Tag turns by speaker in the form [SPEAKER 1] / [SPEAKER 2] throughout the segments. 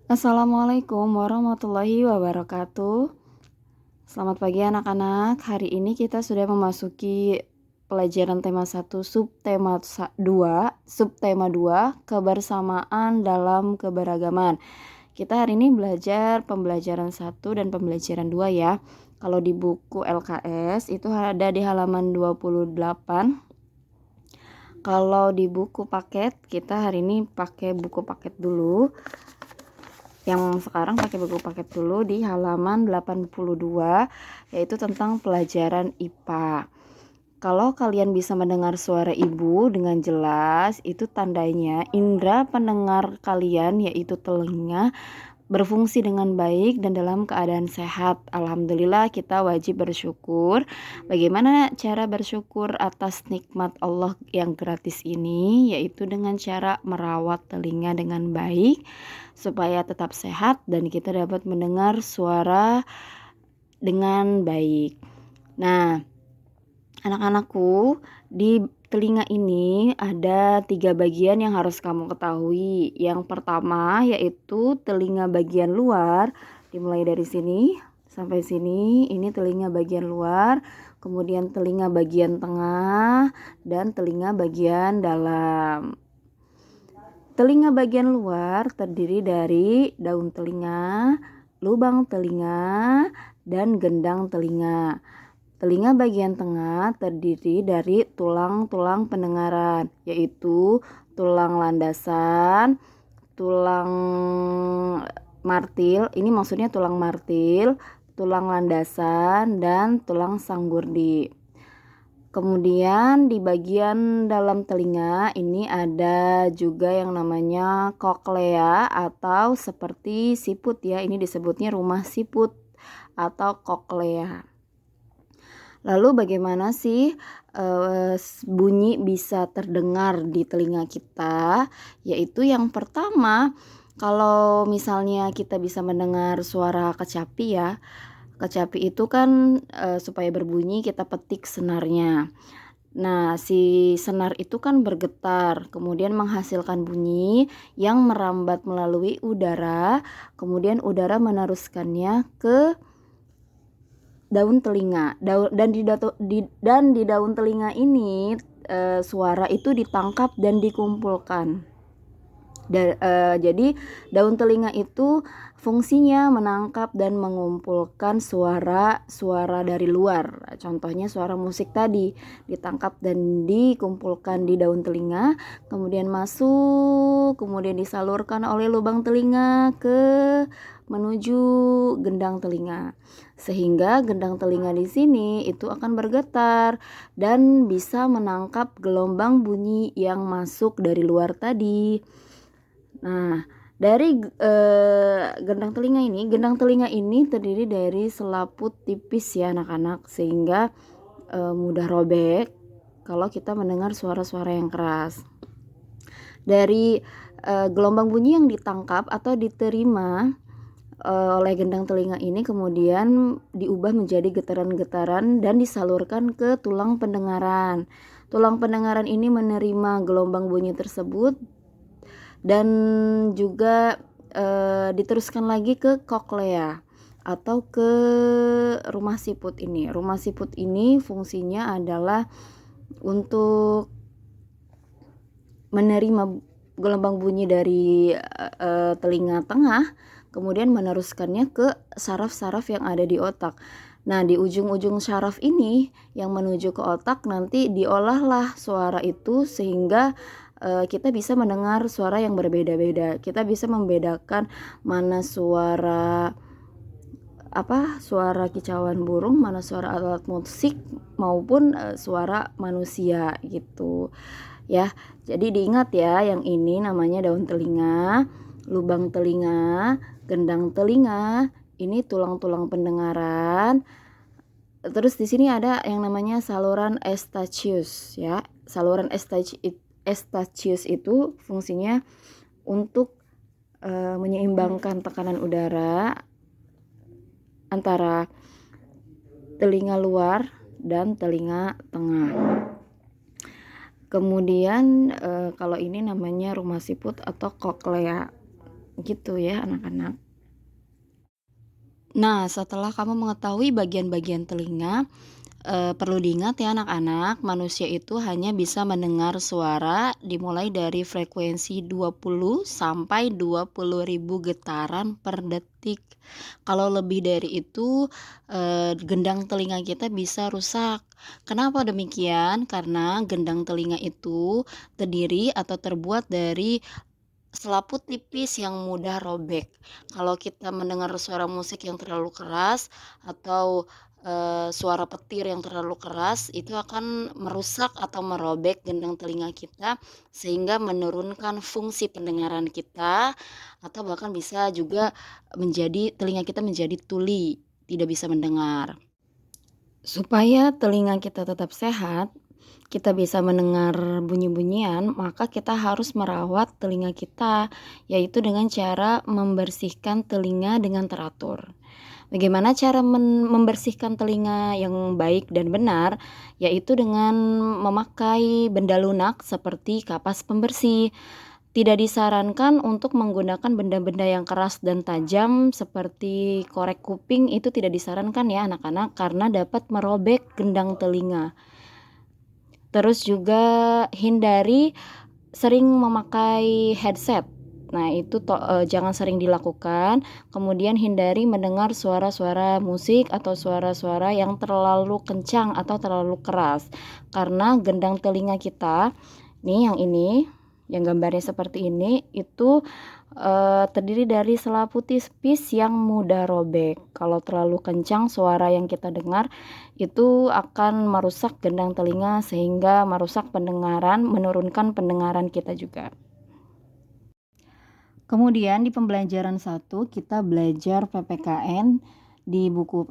[SPEAKER 1] Assalamualaikum warahmatullahi wabarakatuh. Selamat pagi anak-anak. Hari ini kita sudah memasuki pelajaran tema 1 subtema 2 kebersamaan dalam keberagaman. Kita hari ini belajar pembelajaran 1 dan pembelajaran 2 ya. Kalau di buku LKS itu ada di halaman 28. Kalau di buku paket, kita hari ini pakai buku paket dulu. Yang sekarang pakai buku paket dulu di halaman 82, yaitu tentang pelajaran IPA. Kalau kalian bisa mendengar suara ibu dengan jelas, itu tandanya indera pendengar kalian, yaitu telinga, berfungsi dengan baik dan dalam keadaan sehat. Alhamdulillah, kita wajib bersyukur. Bagaimana cara bersyukur atas nikmat Allah yang gratis ini? Yaitu dengan cara merawat telinga dengan baik supaya tetap sehat dan kita dapat mendengar suara dengan baik. Nah, anak-anakku, di telinga ini ada 3 bagian yang harus kamu ketahui. Yang pertama yaitu telinga bagian luar, dimulai dari sini sampai sini, ini telinga bagian luar, kemudian telinga bagian tengah, dan telinga bagian dalam. Telinga bagian luar terdiri dari daun telinga, lubang telinga, dan gendang telinga. Telinga bagian tengah terdiri dari tulang-tulang pendengaran, yaitu tulang landasan, tulang martil, ini maksudnya tulang martil, tulang landasan, dan tulang sanggurdi. Kemudian di bagian dalam telinga ini ada juga yang namanya koklea atau seperti siput ya, ini disebutnya rumah siput atau koklea. Lalu bagaimana sih bunyi bisa terdengar di telinga kita? Yaitu yang pertama, kalau misalnya kita bisa mendengar suara kecapi ya. Kecapi itu kan supaya berbunyi kita petik senarnya. Nah, si senar itu kan bergetar, kemudian menghasilkan bunyi yang merambat melalui udara, kemudian udara meneruskannya ke daun telinga. Dan di daun telinga ini suara itu ditangkap dan dikumpulkan. Jadi daun telinga itu fungsinya menangkap dan mengumpulkan suara dari luar. Contohnya suara musik tadi ditangkap dan dikumpulkan di daun telinga, kemudian masuk, kemudian disalurkan oleh lubang telinga menuju gendang telinga. Sehingga gendang telinga di sini itu akan bergetar dan bisa menangkap gelombang bunyi yang masuk dari luar tadi. Nah, dari gendang telinga ini terdiri dari selaput tipis ya anak-anak, sehingga mudah robek kalau kita mendengar suara-suara yang keras. Dari gelombang bunyi yang ditangkap atau diterima oleh gendang telinga ini kemudian diubah menjadi getaran-getaran dan disalurkan ke tulang pendengaran. Tulang pendengaran ini menerima gelombang bunyi tersebut dan juga diteruskan lagi ke koklea atau ke rumah siput ini. Rumah siput ini fungsinya adalah untuk menerima gelombang bunyi dari telinga tengah, kemudian meneruskannya ke saraf-saraf yang ada di otak. Nah, di ujung-ujung saraf ini yang menuju ke otak nanti diolahlah suara itu sehingga kita bisa mendengar suara yang berbeda-beda. Kita bisa membedakan mana suara kicauan burung, mana suara alat musik maupun suara manusia gitu. Ya, jadi diingat ya, yang ini namanya daun telinga, lubang telinga, gendang telinga, ini tulang-tulang pendengaran. Terus di sini ada yang namanya saluran Eustachius ya. Saluran Eustachius itu fungsinya untuk menyeimbangkan tekanan udara antara telinga luar dan telinga tengah. Kemudian kalau ini namanya rumah siput atau koklea. gitu ya anak-anak. Nah, setelah kamu mengetahui bagian-bagian telinga, perlu diingat ya anak-anak, manusia itu hanya bisa mendengar suara dimulai dari frekuensi 20 sampai 20.000 getaran per detik. Kalau lebih dari itu, gendang telinga kita bisa rusak. Kenapa demikian? Karena gendang telinga itu terdiri atau terbuat dari selaput tipis yang mudah robek. Kalau kita mendengar suara musik yang terlalu keras atau, suara petir yang terlalu keras, itu akan merusak atau merobek gendang telinga kita, sehingga menurunkan fungsi pendengaran kita, atau bahkan bisa juga menjadi telinga kita menjadi tuli, tidak bisa mendengar. Supaya telinga kita tetap sehat, kita bisa mendengar bunyi-bunyian, maka kita harus merawat telinga kita, yaitu dengan cara membersihkan telinga dengan teratur. Bagaimana cara membersihkan telinga yang baik dan benar? Yaitu dengan memakai benda lunak seperti kapas pembersih. Tidak disarankan untuk menggunakan benda-benda yang keras dan tajam seperti korek kuping, itu tidak disarankan ya anak-anak, karena dapat merobek gendang telinga. Terus juga hindari sering memakai headset. Nah, itu jangan sering dilakukan. Kemudian hindari mendengar suara-suara musik atau suara-suara yang terlalu kencang atau terlalu keras. Karena gendang telinga kita, nih yang ini, yang gambarnya seperti ini, itu terdiri dari selaput tipis yang mudah robek. Kalau terlalu kencang suara yang kita dengar, itu akan merusak gendang telinga sehingga merusak pendengaran, menurunkan pendengaran kita juga. Kemudian di pembelajaran 1 kita belajar PPKN di buku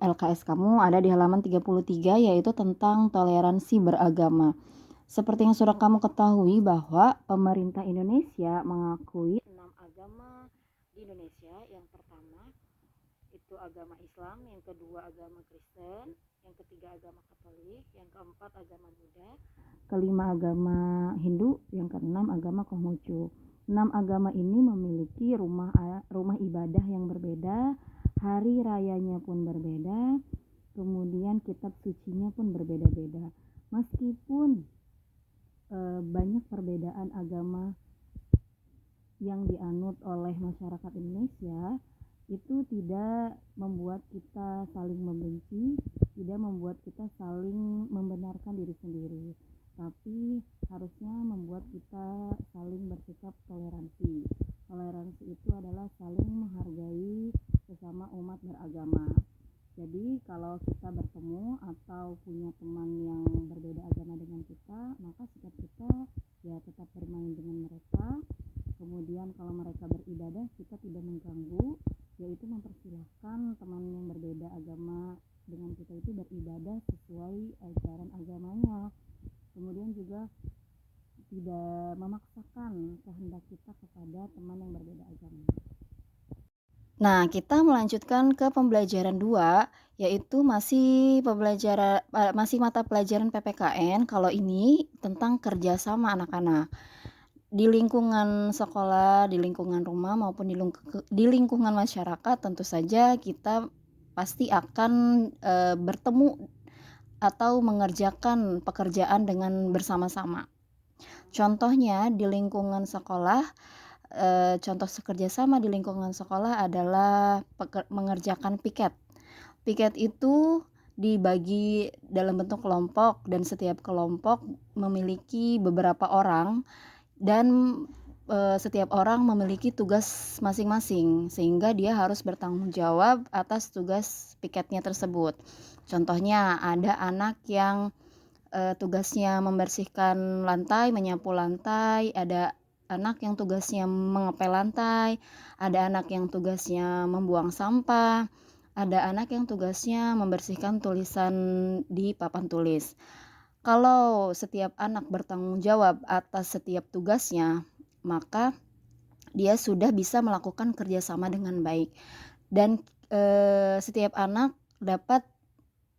[SPEAKER 1] LKS kamu ada di halaman 33, yaitu tentang toleransi beragama. Seperti yang sudah kamu ketahui bahwa pemerintah Indonesia mengakui 6 agama di Indonesia. Yang pertama itu agama Islam, yang kedua agama Kristen, yang ketiga agama Katolik, yang keempat agama Buddha, kelima agama Hindu, yang keenam agama Konghucu. 6 agama ini memiliki rumah ibadah yang berbeda, hari rayanya pun berbeda, kemudian kitab sucinya pun berbeda-beda. Meskipun banyak perbedaan agama yang dianut oleh masyarakat Indonesia, itu tidak membuat kita saling membenci, tidak membuat kita saling membenarkan diri sendiri, tapi harusnya membuat kita saling bersikap toleransi. Toleransi itu adalah saling menghargai sesama umat beragama. Jadi kalau kita bertemu atau punya teman yang berbeda agama dengan kita, maka sikap kita ya tetap bermain dengan mereka. Kemudian kalau mereka beribadah, kita tidak mengganggu, yaitu mempersilahkan teman yang berbeda agama dengan kita itu beribadah sesuai ajaran agamanya. Kemudian juga tidak memaksakan kehendak kita kepada teman yang berbeda agama. Nah, kita melanjutkan ke pembelajaran 2, yaitu masih mata pelajaran PPKN. Kalau ini tentang kerjasama anak-anak. Di lingkungan sekolah, di lingkungan rumah maupun di lingkungan masyarakat, tentu saja kita pasti akan bertemu atau mengerjakan pekerjaan dengan bersama-sama. Contohnya di lingkungan sekolah, contoh kerjasama di lingkungan sekolah adalah mengerjakan piket. Piket itu dibagi dalam bentuk kelompok dan setiap kelompok memiliki beberapa orang dan setiap orang memiliki tugas masing-masing sehingga dia harus bertanggung jawab atas tugas piketnya tersebut. Contohnya ada anak yang tugasnya membersihkan lantai, menyapu lantai, ada anak yang tugasnya mengepel lantai, ada anak yang tugasnya membuang sampah, ada anak yang tugasnya membersihkan tulisan di papan tulis. Kalau setiap anak bertanggung jawab atas setiap tugasnya, maka dia sudah bisa melakukan kerjasama dengan baik dan setiap anak dapat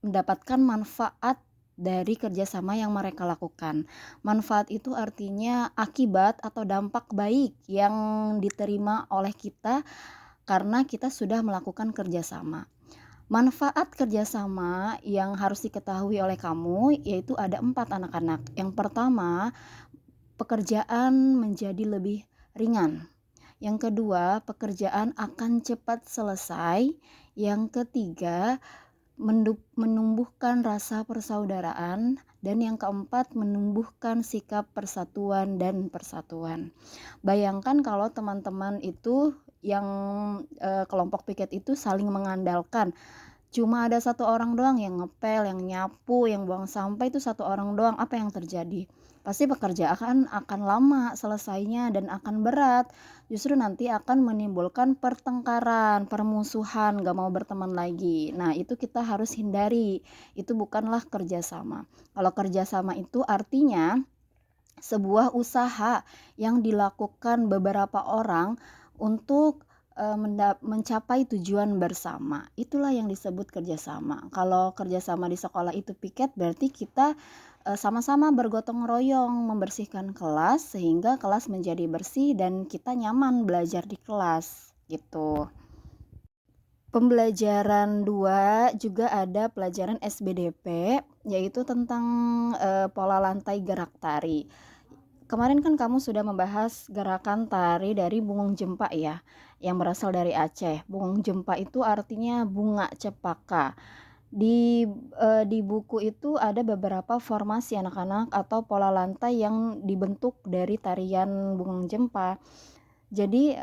[SPEAKER 1] mendapatkan manfaat dari kerjasama yang mereka lakukan. Manfaat itu artinya akibat atau dampak baik yang diterima oleh kita karena kita sudah melakukan kerjasama. Manfaat kerjasama yang harus diketahui oleh kamu yaitu ada 4 anak-anak. Yang pertama, pekerjaan menjadi lebih ringan. Yang kedua, pekerjaan akan cepat selesai. Yang ketiga, menumbuhkan rasa persaudaraan. Dan yang keempat, menumbuhkan sikap persatuan dan persatuan. Bayangkan kalau teman-teman itu yang kelompok piket itu saling mengandalkan. Cuma ada satu orang doang yang ngepel, yang nyapu, yang buang sampah, itu satu orang doang, apa yang terjadi? Pasti pekerjaan akan lama selesainya dan akan berat. Justru nanti akan menimbulkan pertengkaran, permusuhan, gak mau berteman lagi. Nah, itu kita harus hindari. Itu bukanlah kerjasama. Kalau kerjasama itu artinya sebuah usaha yang dilakukan beberapa orang untuk mencapai tujuan bersama. Itulah yang disebut kerjasama. Kalau kerjasama di sekolah itu piket, berarti kita sama-sama bergotong royong membersihkan kelas sehingga kelas menjadi bersih dan kita nyaman belajar di kelas gitu. Pembelajaran 2 juga ada pelajaran SBDP, yaitu tentang pola lantai gerak tari. Kemarin kan kamu sudah membahas gerakan tari dari Bungung Jempa ya, yang berasal dari Aceh. Bungung Jempa itu artinya bunga cempaka. Di buku itu ada beberapa formasi anak-anak atau pola lantai yang dibentuk dari tarian Bungung Jempa. Jadi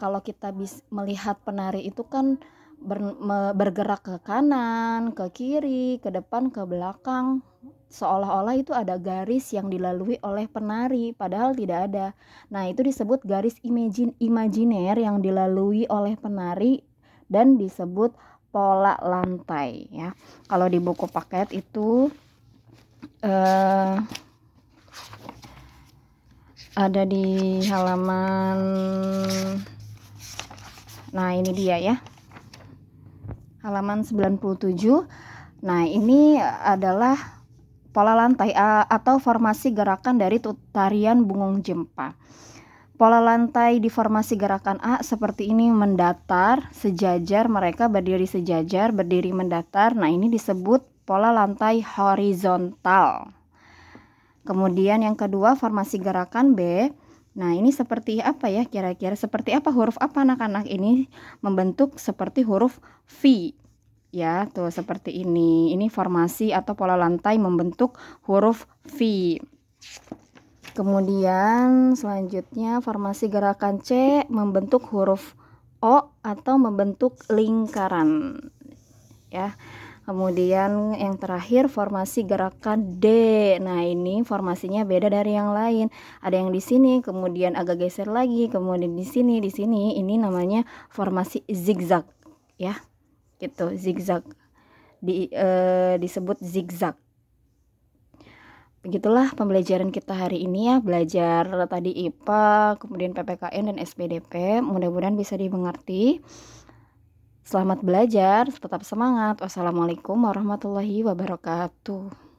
[SPEAKER 1] kalau kita melihat penari itu kan bergerak ke kanan, ke kiri, ke depan, ke belakang. Seolah-olah itu ada garis yang dilalui oleh penari, padahal tidak ada. Nah, itu disebut garis imajiner yang dilalui oleh penari dan disebut pola lantai ya. Kalau di buku paket itu ada di halaman, nah ini dia ya, halaman 97. Nah, ini adalah pola lantai atau formasi gerakan dari tarian Bungung Jempa. Pola lantai di formasi gerakan A seperti ini, mendatar, sejajar, mereka berdiri sejajar, berdiri mendatar. Nah, ini disebut pola lantai horizontal. Kemudian yang kedua, formasi gerakan B. Nah, ini seperti apa ya kira-kira? Seperti apa, huruf apa anak-anak? Ini membentuk seperti huruf V. Ya, tuh seperti ini. Ini formasi atau pola lantai membentuk huruf V. Kemudian selanjutnya formasi gerakan C membentuk huruf O atau membentuk lingkaran. Ya. Kemudian yang terakhir formasi gerakan D. Nah, ini formasinya beda dari yang lain. Ada yang di sini, kemudian agak geser lagi, kemudian di sini, ini namanya formasi zigzag, ya. Gitu, zigzag. Disebut zigzag. Begitulah pembelajaran kita hari ini ya, belajar tadi IPA, kemudian PPKN dan SPDP. Mudah-mudahan bisa dimengerti. Selamat belajar, tetap semangat. Wassalamualaikum warahmatullahi wabarakatuh.